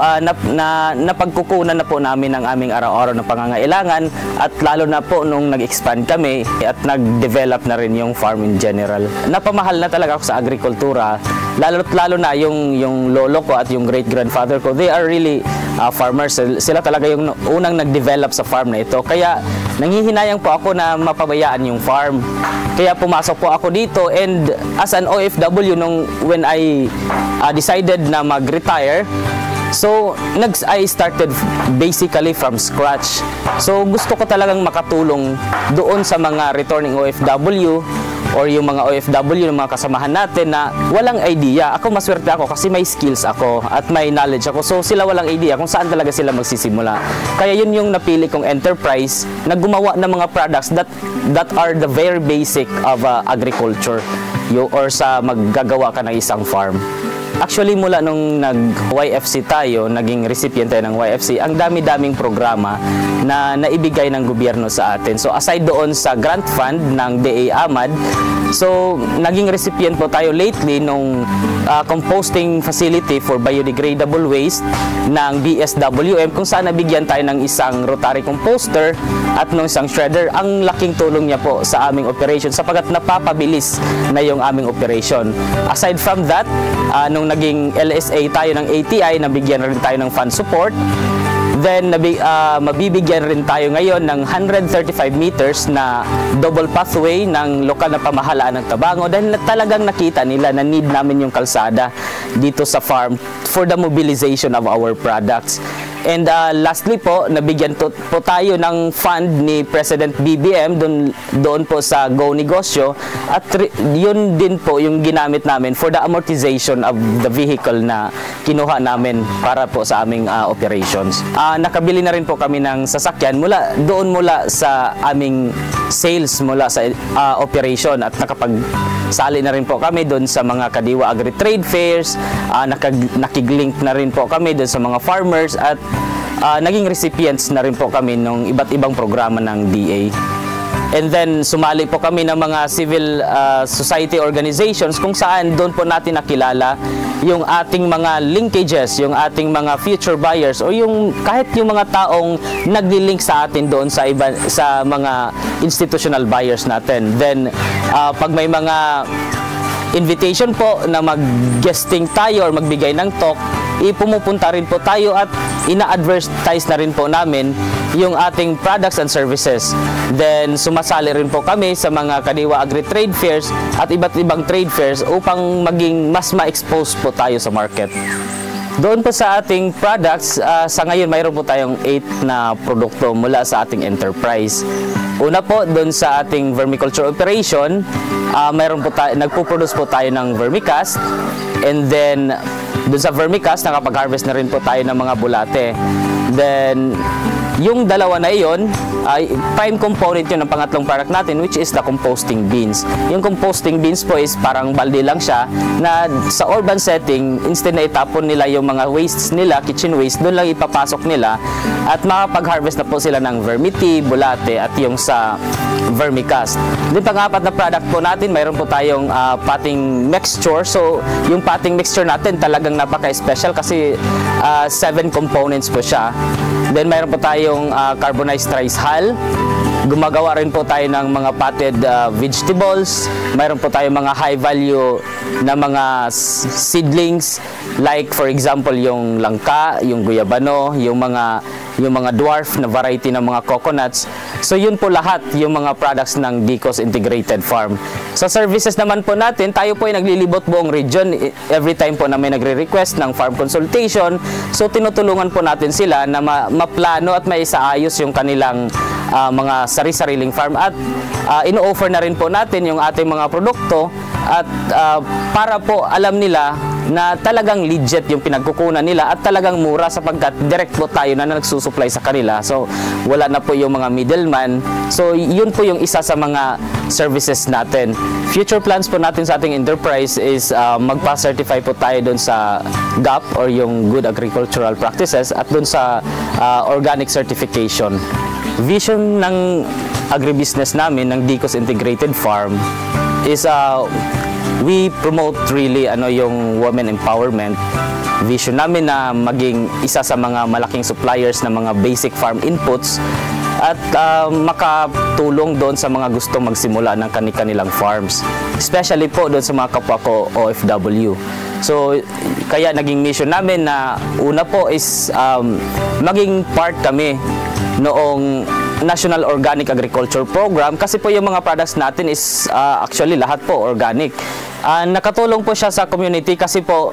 napagkukunan na po namin ang aming araw-araw na pangangailangan at lalo na po nung nag-expand kami at nag-develop na rin yung farm in general. Napamahal na talaga ako sa agrikultura. Lalo na yung lolo ko at yung great-grandfather ko, they are really farmers. Sila talaga yung unang nag-develop sa farm na ito. Kaya nanghihinayang po ako na mapabayaan yung farm. Kaya pumasok po ako dito and as an OFW when I decided na mag-retire, so I started basically from scratch. So gusto ko talagang makatulong doon sa mga returning OFW or yung mga OFW ng mga kasamahan natin na walang idea. Ako maswerte ako kasi may skills ako at may knowledge ako. So sila walang idea kung saan talaga sila magsisimula. Kaya yun yung napili kong enterprise na gumawa ng mga products that are the very basic of agriculture or sa maggagawa ka ng isang farm. Actually, mula nung nag-YFC tayo, naging recipient tayo ng YFC, ang dami-daming programa na naibigay ng gobyerno sa atin. So, aside doon sa grant fund ng DA Amad, so, naging recipient po tayo lately nung composting facility for biodegradable waste ng DSWM, kung saan nabigyan tayo ng isang rotary composter at ng isang shredder. Ang laking tulong niya po sa aming operation sapagkat napapabilis na yung aming operation. Aside from that, nung naging LSA tayo ng ATI, nabigyan rin tayo ng fund support. Then, mabibigyan rin tayo ngayon ng 135 meters na double pathway ng lokal na pamahalaan ng Tabango dahil talagang nakita nila na need namin yung kalsada dito sa farm for the mobilization of our products. And lastly po, nabigyan po tayo ng fund ni President BBM doon po sa Go Negosyo at yun din po yung ginamit namin for the amortization of the vehicle na kinuha namin para po sa aming operations. Nakabili na rin po kami ng sasakyan mula sa aming sales mula sa operation at nakapagsali na rin po kami doon sa mga Kadiwa Agri-Trade Fairs, nakiglink na rin po kami doon sa mga farmers at naging recipients na rin po kami ng iba't ibang programa ng DA. And then sumali po kami ng mga civil society organizations kung saan doon po natin nakilala yung ating mga linkages, yung ating mga future buyers o yung kahit yung mga taong nagli-link sa atin doon sa mga institutional buyers natin. Then pag may mga invitation po na mag-guesting tayo or magbigay ng talk, pumupunta rin po tayo at ina-advertise na rin po namin yung ating products and services. Then sumasali rin po kami sa mga Kadiwa Agri-Trade Fairs at iba't ibang trade fairs upang maging mas ma-expose po tayo sa market. Doon po sa ating products, sa ngayon mayroon po tayong 8 na produkto mula sa ating enterprise. Una po, doon sa ating vermiculture operation, nagpo-produce po tayo ng vermicast. And then, doon sa vermicast, nakapag-harvest na rin po tayo ng mga bulate. Then, yung dalawa na iyon, prime component yun ng pangatlong product natin, which is the composting bins. Yung composting bins po is parang balde lang siya na sa urban setting, instead na itapon nila yung mga wastes nila, kitchen waste, doon lang ipapasok nila at makapag-harvest na po sila ng vermity, bulate at yung sa vermicast. Then pang-apat na product po natin, mayroon po tayong potting mixture. So yung potting mixture natin talagang napaka-special kasi 7 components po siya. Then mayroon po tayong carbonized rice hull. Gumagawa rin po tayo ng mga potted vegetables. Mayroon po tayong mga high value na mga seedlings like for example yung langka, yung guyabano, yung mga dwarf na variety ng mga coconuts. So yun po lahat yung mga products ng Dicos Integrated Farm. Sa services naman po natin, tayo po ay naglilibot buong region every time po na may nagre-request ng farm consultation. So tinutulungan po natin sila na maplano at maisaayos yung kanilang mga sari-sariling farm at ino-offer na rin po natin yung ating mga produkto at para po alam nila na talagang legit yung pinagkukunan nila at talagang mura sapagkat direct po tayo na nagsusupply sa kanila. So wala na po yung mga middleman. So yun po yung isa sa mga services natin. Future plans po natin sa ating enterprise is magpa-certify po tayo doon sa GAP or yung Good Agricultural Practices at doon sa organic certification. Vision ng agribusiness namin ng Dicos Integrated Farm is we promote really yung women empowerment. Vision namin na maging isa sa mga malaking suppliers ng mga basic farm inputs at makatulong doon sa mga gustong magsimula ng kanilang farms. Especially po doon sa mga kapwa ko OFW. So, kaya naging mission namin na una po is maging part kami noong National Organic Agriculture Program kasi po yung mga products natin is actually lahat po organic. Nakatulong po siya sa community kasi po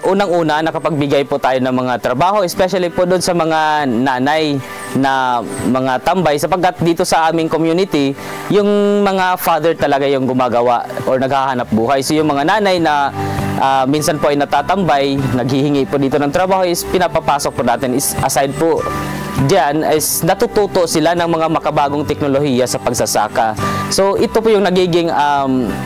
unang-una nakapagbigay po tayo ng mga trabaho, especially po doon sa mga nanay na mga tambay sapagkat dito sa aming community yung mga father talaga yung gumagawa or naghahanap buhay. So yung mga nanay na minsan po ay natatambay, naghihingi po dito ng trabaho is pinapapasok po natin is aside po diyan is natututo sila ng mga makabagong teknolohiya sa pagsasaka. So ito po yung nagiging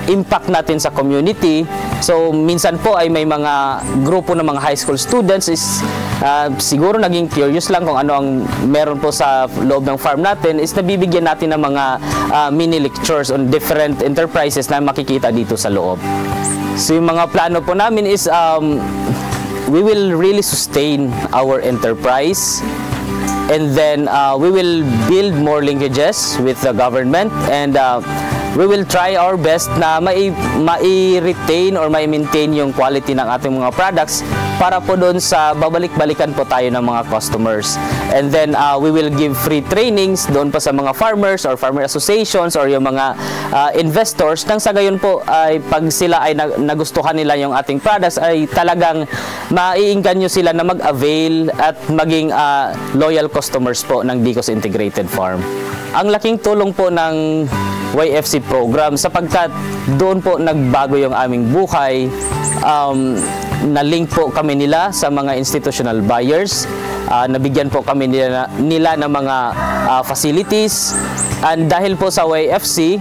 impact natin sa community. So minsan po ay may mga grupo ng mga high school students is siguro naging curious lang kung ano ang meron po sa loob ng farm natin, is nabibigyan natin ng mga mini lectures on different enterprises na makikita dito sa loob. So yung mga plano po namin is we will really sustain our enterprise, and then we will build more linkages with the government, and we will try our best na mai-retain or mai-maintain yung quality ng ating mga products para po doon sa babalik-balikan po tayo ng mga customers. And then we will give free trainings doon pa sa mga farmers or farmer associations or yung mga investors, nang sa gayon po ay pag sila ay nagustuhan nila yung ating products ay talagang maiinggan nyo sila na mag-avail at maging loyal customers po ng Dicos Integrated Farm. Ang laking tulong po ng YFC program sapagkat doon po nagbago yung aming buhay. Na-link po kami nila sa mga institutional buyers. Nabigyan po kami nila ng mga facilities. And dahil po sa YFC,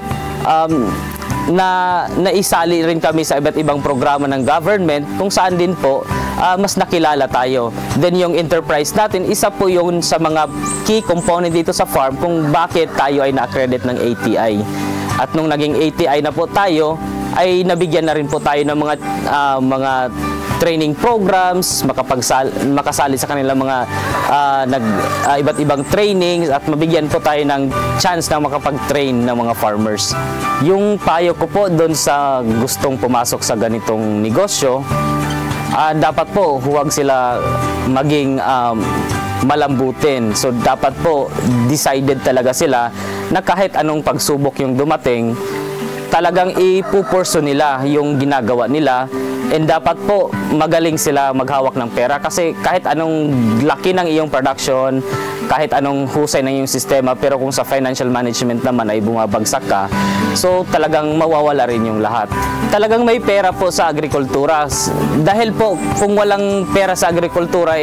naisali rin kami sa iba't ibang programa ng government kung saan din po mas nakilala tayo. Then yung enterprise natin, isa po yun sa mga key component dito sa farm kung bakit tayo ay na-accredit ng ATI. At nung naging ATI na po tayo, ay nabigyan na rin po tayo ng mga training programs, makasali sa kanilang mga iba't ibang trainings, at mabigyan po tayo ng chance na makapag-train ng mga farmers. Yung payo ko po doon sa gustong pumasok sa ganitong negosyo, dapat po huwag sila maging malambutin. So dapat po decided talaga sila na kahit anong pagsubok yung dumating, talagang ipupurso nila yung ginagawa nila, and dapat po magaling sila maghawak ng pera kasi kahit anong laki ng iyong production, kahit anong husay ng iyong sistema, pero kung sa financial management naman ay bumabagsak ka, so talagang mawawala rin yung lahat. Talagang may pera po sa agrikultura, dahil po kung walang pera sa agrikultura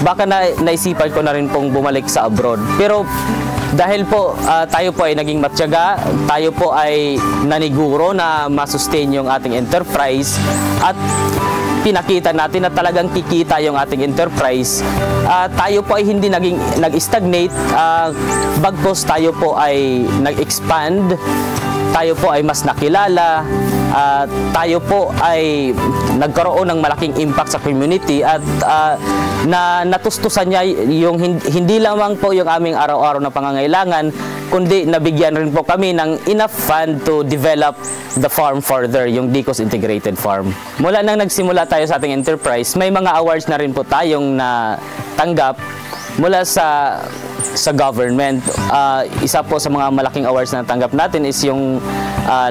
baka naisipan ko na rin pong bumalik sa abroad. Pero dahil po tayo po ay naging matyaga, tayo po ay naniguro na masustain yung ating enterprise, at pinakita natin na talagang kikita yung ating enterprise, tayo po ay hindi nag-stagnate, bagkus tayo po ay nag-expand, tayo po ay mas nakilala, tayo po ay nagkaroon ng malaking impact sa community, at natustusan niya yung hindi lamang po yung aming araw-araw na pangangailangan, kundi nabigyan rin po kami ng enough fund to develop the farm further, yung Dicos Integrated Farm. Mula nang nagsimula tayo sa ating enterprise, may mga awards na rin po tayong natanggap mula sa government. Isa po sa mga malaking awards na natanggap natin is yung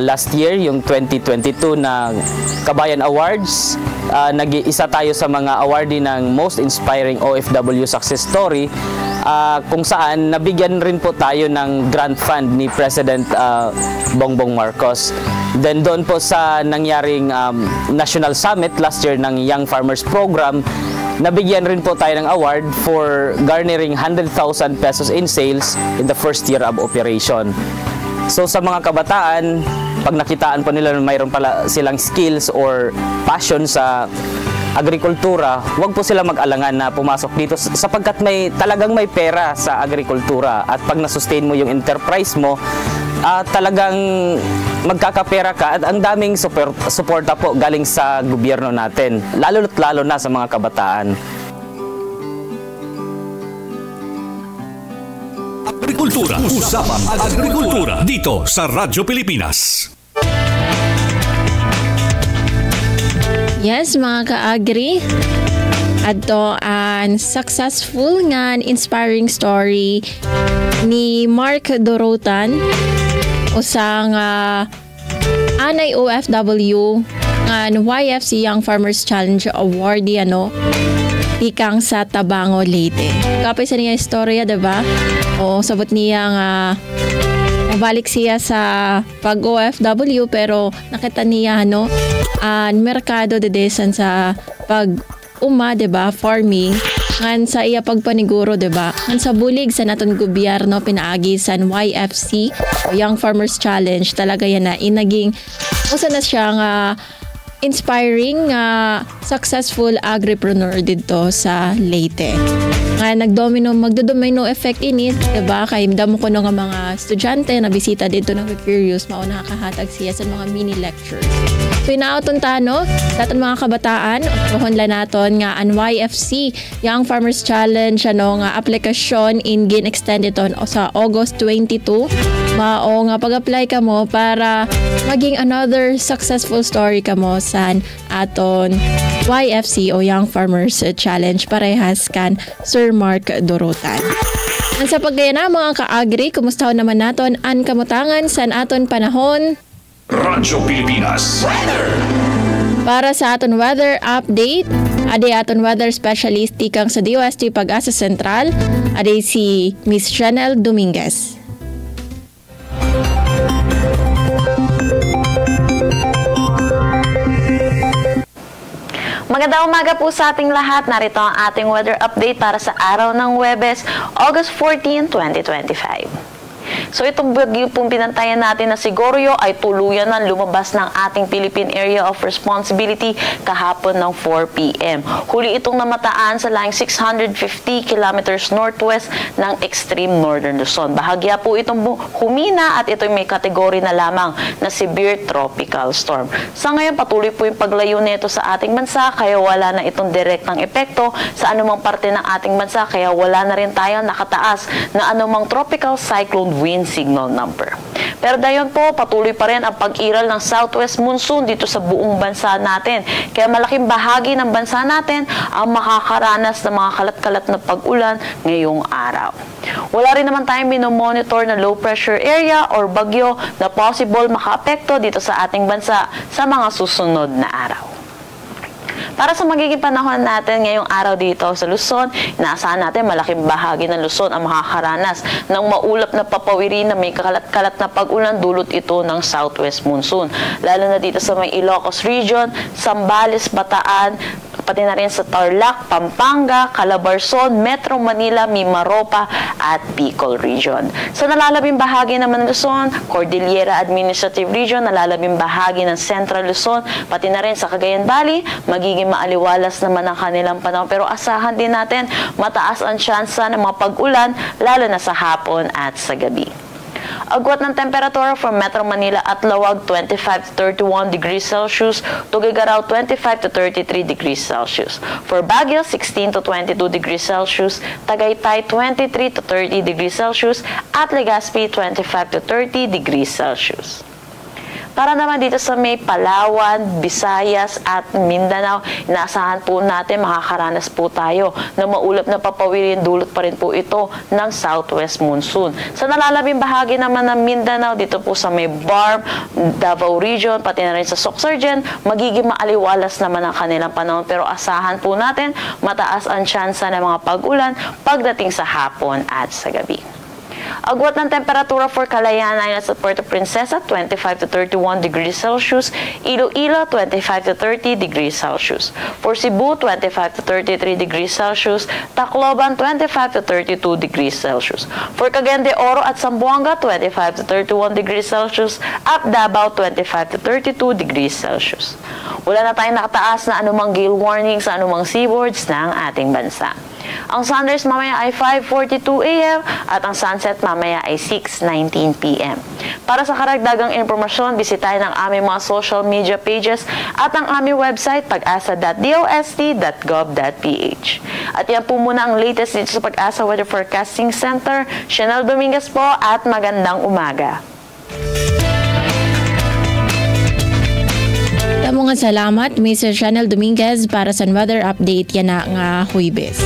last year, yung 2022 na Kabayan Awards. Nag-isa tayo sa mga awardee ng Most Inspiring OFW Success Story, kung saan nabigyan rin po tayo ng grant fund ni President Bongbong Marcos. Then doon po sa nangyaring National Summit last year ng Young Farmers Program, nabigyan rin po tayo ng award for garnering 100,000 pesos in sales in the first year of operation. So sa mga kabataan, pag nakitaan po nila na mayroon pala silang skills or passion sa agrikultura, huwag po sila mag-alangan na pumasok dito sapagkat talagang may pera sa agrikultura, at pag nasustain mo yung enterprise mo, talagang magkakapera ka, at ang daming suporta po galing sa gobyerno natin, lalo na sa mga kabataan. Agrikultura, Usapang Agrikultura dito sa Radyo Pilipinas. Yes, mga ka-agri, ato ang successful nga inspiring story ni Mark Dorotan, usang anay OFW ng YFC Young Farmers Challenge awardee pikang sa Tabango, Leyte. Kapay sa niya istorya, diba? O sabot niya nga mabalik siya sa pag-OFW, pero nakita niya merkado de desan sa pag-uma, diba? Farming, ngan sa iya pagpaniguro, diba? Ngan sa bulig sa naton gobyerno pinaagi sa YFC o Young Farmers Challenge, talaga yan na inaging usa na siya nga inspiring successful agripreneur dito sa Leyte. Nga magdo-domino effect init, diba? Kay damo ko nga mga estudyante na bisita dito na curious, mao nakakahatag siya sa mga mini lectures. So inaaton tano, daton mga kabataan, pohonla naton nga ang YFC Young Farmers Challenge nga aplikasyon in-gain extended on sa August 22. Mao nga pag-apply ka mo para maging another successful story ka mo sa aton YFC o Young Farmers Challenge. Parehas kan Sir Mark Dorotan. Ang sa paggayana mga ka-agri, kumusta naman naton ang kamutangan sa aton panahon? Radyo Pilipinas Weather. Para sa aton weather update, adi aton weather specialist tikang sa DOST Pag-asa Sentral, adi si Miss Chanel Dominguez. Magandang umaga po sa ating lahat. Narito ang ating weather update para sa araw ng Huwebes, August 14, 2025. So itong bagyo pong pinantayan natin na si Goryo ay tuluyan na lumabas ng ating Philippine Area of Responsibility kahapon ng 4 p.m. Huli itong namataan sa layong 650 kilometers northwest ng extreme northern Luzon. Bahagya po itong humina at ito'y may kategory na lamang na severe tropical storm. Sa ngayon patuloy po yung paglayo nito sa ating bansa kaya wala na itong direktang epekto sa anumang parte ng ating bansa kaya wala na rin tayong nakataas na anumang tropical cyclone wind signal number. Pero dayon po, patuloy pa rin ang pag-iral ng southwest monsoon dito sa buong bansa natin. Kaya malaking bahagi ng bansa natin ang makakaranas ng mga kalat-kalat na pag-ulan ngayong araw. Wala rin naman tayong minomonitor na low pressure area or bagyo na possible makaapekto dito sa ating bansa sa mga susunod na araw. Para sa magiging panahon natin ngayong araw dito sa Luzon, inaasahan natin malaking bahagi ng Luzon ang makakaranas ng maulap na papawirin na may kalat-kalat na pag-ulan dulot ito ng southwest monsoon. Lalo na dito sa may Ilocos region, Zambales, Bataan, pati na rin sa Tarlac, Pampanga, Calabarzon, Metro Manila, Mimaropa at Bicol region. Sa nalalabing bahagi naman ng Luzon, Cordillera Administrative Region, nalalabing bahagi ng Central Luzon, pati na rin sa Cagayan Valley, magiging maaliwalas naman ang kanilang panahon. Pero asahan din natin, mataas ang tsansa ng mga pag-ulan, lalo na sa hapon at sa gabi. Agwat ng temperatura for Metro Manila at Lawag 25 to 31 degrees Celsius, Tuguegarao 25 to 33 degrees Celsius. For Baguio 16 to 22 degrees Celsius, Tagaytay 23 to 30 degrees Celsius at Legazpi 25 to 30 degrees Celsius. Para naman dito sa may Palawan, Visayas at Mindanao, inaasahan po natin makakaranas po tayo na maulap na papawirin, dulot pa rin po ito ng southwest monsoon. Sa nalalabing bahagi naman ng Mindanao, dito po sa may Barm, Davao region, pati na rin sa Sorsogon, magiging maaliwalas naman ang kanilang panahon. Pero asahan po natin, mataas ang tsansa ng mga pag-ulan pagdating sa hapon at sa gabi. Agwat ng temperatura for Calayan at sa Puerto Princesa, 25 to 31 degrees Celsius. Iloilo, 25 to 30 degrees Celsius. For Cebu, 25 to 33 degrees Celsius. Tacloban, 25 to 32 degrees Celsius. For Cagayan de Oro at Zamboanga, 25 to 31 degrees Celsius. At Davao, 25 to 32 degrees Celsius. Wala na tayong nakataas na anumang gale warning sa anumang seaboards ng ating bansa. Ang sunrise mamaya ay 5:42 a.m. at ang sunset mamaya ay 6:19 p.m. Para sa karagdagang impormasyon, bisitahin ang aming mga social media pages at ang aming website pag-asa.dost.gov.ph. At yan po muna ang latest dito sa Pag-asa Weather Forecasting Center. Chanel Dominguez po at magandang umaga. Mga salamat, Mr. Chanel Dominguez para sa weather update yan na nga Huwebes.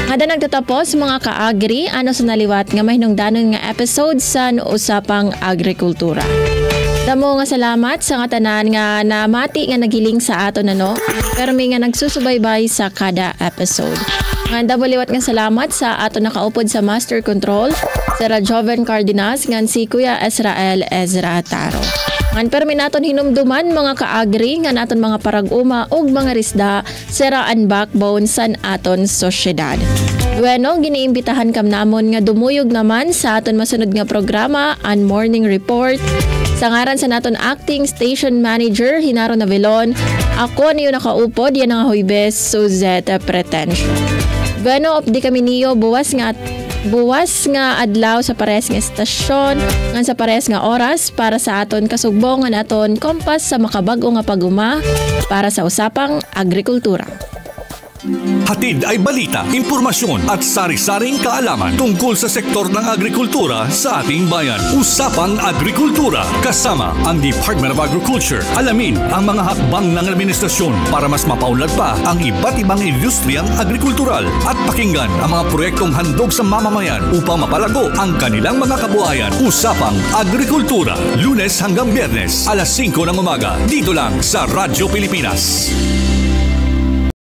Kada nagtatapos mga ka-agri, ano sa naliwat nga mahinungdanon nga episode sa usapang agrikultura. Damo nga salamat sa nga tanan nga namati nga nagiling sa aton pero may nga nagsusubaybay sa kada episode. Nga liwat nga salamat sa aton nakaupod sa Master Control, Sir Joven Cardenas, nga si Kuya Israel Ezra Taro. Ngan permi naton hinumduman mga kaagri nga naton mga parag-uma ug mga risda seraan backbone san aton sosyedad. Bueno, giniimbitahan kam namon nga dumuyog naman sa aton masunod nga programa and morning report. Sa ngaran sa naton acting station manager Hinaro Navilon, ako niyo nakaupod yan nga Huwebes Suzette Pretension. Bueno, opdi kami niyo buwas nga adlaw sa pares nga estasyon ngan sa pares nga oras para sa aton kasugbong nga naton kompas sa makabag-o nga paguma para sa usapang agrikultura. Hatid ay balita, impormasyon at sari-saring kaalaman tungkol sa sektor ng agrikultura sa ating bayan. Usapang Agrikultura kasama ang Department of Agriculture. Alamin ang mga hakbang ng administrasyon para mas mapaunlad pa ang iba't ibang industriyang agrikultural at pakinggan ang mga proyektong handog sa mamamayan upang mapalago ang kanilang mga kabuhayan. Usapang Agrikultura, Lunes hanggang Biyernes, alas 5 ng umaga, dito lang sa Radyo Pilipinas.